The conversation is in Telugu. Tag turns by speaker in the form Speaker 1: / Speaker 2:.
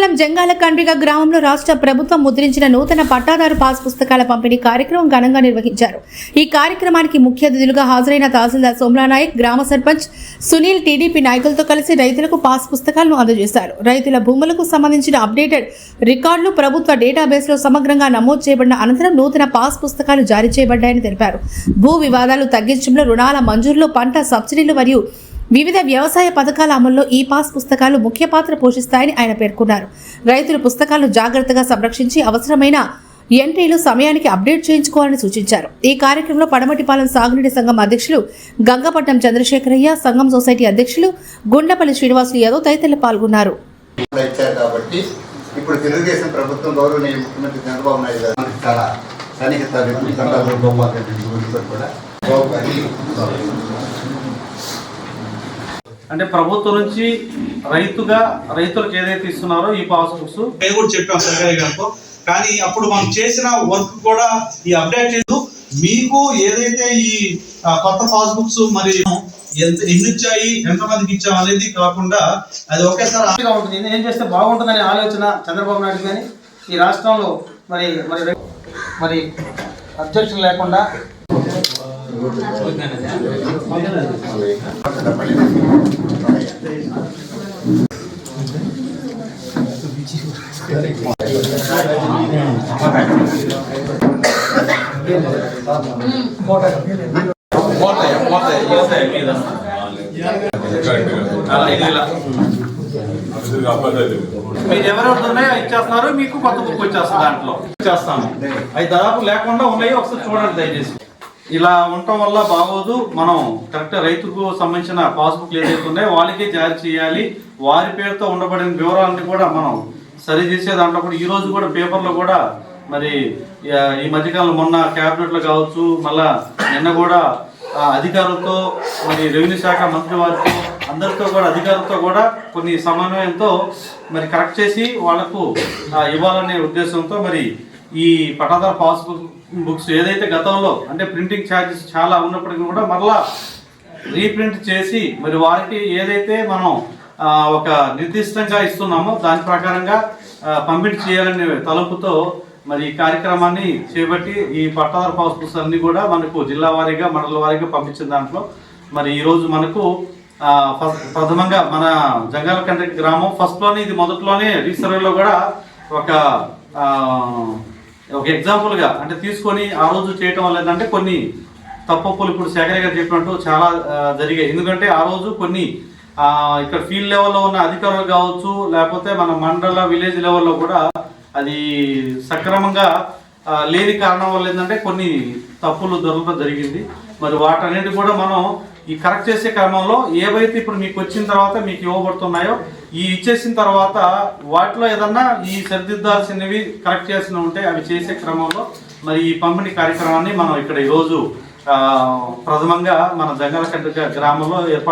Speaker 1: మండలం జంగాల కండ్రిగ గ్రామంలో రాష్ట్ర ప్రభుత్వం ముద్రించిన నూతన పట్టాదారు పాస్ పుస్తకాల పంపిణీ కార్యక్రమం ఘనంగా నిర్వహించారు. ఈ కార్యక్రమానికి ముఖ్య అతిథులుగా హాజరైన తహసీల్దార్ సోమ్లా నాయక్, గ్రామ సర్పంచ్ సునీల్ టీడీపీ నాయకులతో కలిసి రైతులకు పాస్ పుస్తకాలను అందజేశారు. రైతుల భూములకు సంబంధించిన అప్డేటెడ్ రికార్డులు ప్రభుత్వ డేటాబేస్లో సమగ్రంగా నమోదు చేయబడిన అనంతరం నూతన పాస్ పుస్తకాలు జారీ చేయబడ్డాయని తెలిపారు. భూ వివాదాలు తగ్గించడంలో, రుణాల మంజూరులో, పంట సబ్సిడీలు మరియు వివిధ వ్యవసాయ పథకాల అమల్లో ఈ పాస్ పుస్తకాలు ముఖ్య పాత్ర పోషిస్తాయని ఆయన పేర్కొన్నారు. రైతులు పుస్తకాలను జాగ్రత్తగా సంరక్షించి అవసరమైన ఎంట్రీలు సమయానికి అప్డేట్ చేయించుకోవాలని సూచించారు. ఈ కార్యక్రమంలో పడమటిపాలెం సాగునీటి సంఘం అధ్యక్షులు గంగపట్నం చంద్రశేఖరయ్య, సంఘం సొసైటీ అధ్యక్షులు గుండపల్లి శ్రీనివాసులు యాదవ్ తదితరులు పాల్గొన్నారు.
Speaker 2: ఇప్పుడు తెలుగుదేశం ప్రభుత్వం గౌరవనీయ ముఖ్యమంత్రి చంద్రబాబు నాయుడు గారు చాలా సన్నిహిత
Speaker 3: అంటే ప్రభుత్వం నుంచి రైతులకు ఏదైతే ఇస్తున్నారో ఈ పాస్ బుక్స్
Speaker 4: నేను కూడా చెప్పాం సంగారి గారితో. కానీ అప్పుడు మనం చేసిన వర్క్ కూడా ఈ అప్డేట్ చేయదు. మీకు ఏదైతే ఈ కొత్త పాస్ బుక్స్ మరి ఎన్ని ఇచ్చాయి, ఎంతమందికి ఇచ్చాం అనేది కాకుండా అది ఒకేసారి
Speaker 3: ఉంటుంది. ఏం చేస్తే బాగుంటుందనే ఆలోచన చంద్రబాబు నాయుడు కానీ ఈ రాష్ట్రంలో మరి మరి మరి అబ్జెక్షన్ లేకుండా మీరు ఎవరెవరు ఉన్నాయో ఇచ్చేస్తున్నారు, మీకు కొత్త బుక్ వచ్చేస్తుంది, దాంట్లో ఇచ్చేస్తాను. అవి దాదాపు లేకుండా ఉన్నాయి, ఒకసారి చూడండి దయచేసి. ఇలా ఉండటం వల్ల బాగోదు. మనం కరెక్ట్ రైతుకు సంబంధించిన పాస్బుక్లు ఏదైతే ఉన్నాయో వాళ్ళకే జారీ చేయాలి. వారి పేరుతో ఉండబడిన వివరాలని కూడా మనం సరి చేసే దాంట్లో కూడా ఈ రోజు కూడా పేపర్లో కూడా మరి ఈ మధ్యకాలంలో మొన్న క్యాబినెట్లో కావచ్చు, మళ్ళా నిన్న కూడా అధికారులతో మరి రెవెన్యూ శాఖ మంత్రి వారితో అందరితో కూడా అధికారులతో కూడా కొన్ని సమన్వయంతో మరి కరెక్ట్ చేసి వాళ్లకు ఇవ్వాలనే ఉద్దేశంతో మరి ఈ పట్టాదారు పాస్బుక్ బుక్స్ ఏదైతే గతంలో అంటే ప్రింటింగ్ ఛార్జెస్ చాలా ఉన్నప్పటికీ కూడా మరలా రీప్రింట్ చేసి మరి వారికి ఏదైతే మనం ఒక నిర్దిష్టంగా ఇస్తున్నామో దాని ప్రకారంగా పంపిణీ చేయాలనే తలంపుతో మరి ఈ కార్యక్రమాన్ని చేపట్టి ఈ పట్టాదారు పాస్ బుక్స్ అన్ని కూడా మనకు జిల్లా వారీగా, మండల వారీగా పంపించిన దాంట్లో మరి ఈరోజు మనకు ప్రథమంగా మన జంగాల కండ్రిగ గ్రామం ఫస్ట్లోనే, ఇది మొదట్లోనే రీసర్వేలో కూడా ఒక ఎగ్జాంపుల్గా అంటే తీసుకొని ఆ రోజు చేయటం వల్ల ఏంటంటే కొన్ని తప్పులు ఇప్పుడు శేఖర్ గారు చెప్పినట్టు చాలా జరిగాయి. ఎందుకంటే ఆ రోజు కొన్ని ఇక్కడ ఫీల్డ్ లెవెల్లో ఉన్న అధికారులు కావచ్చు, లేకపోతే మన మండల విలేజ్ లెవెల్లో కూడా అది సక్రమంగా లేని కారణం వల్ల ఏంటంటే కొన్ని తప్పులు దొరకడం జరిగింది. మరి వాటన్నిటి కూడా మనం ఈ కరెక్ట్ చేసే క్రమంలో ఏవైతే ఇప్పుడు మీకు వచ్చిన తర్వాత మీకు ఇవ్వబడుతున్నాయో ఈ ఇచ్చేసిన తర్వాత వాటిలో ఏదన్నా ఈ సరిదిద్దాల్సినవి కరెక్ట్ చేసిన ఉంటే అవి చేసే క్రమంలో మరి ఈ పంపిణీ కార్యక్రమాన్ని మనం ఇక్కడ ఈరోజు ప్రథమంగా మన జంగాల కండ్రిగ గ్రామంలో ఏర్పాటు